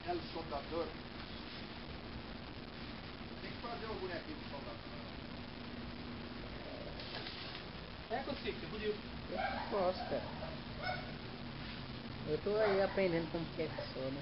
El Soldador. Tem que fazer o bonequinho do soldador. É, consigo, é bonito. Eu posso, cara. Eu tô aí aprendendo como que é que funciona.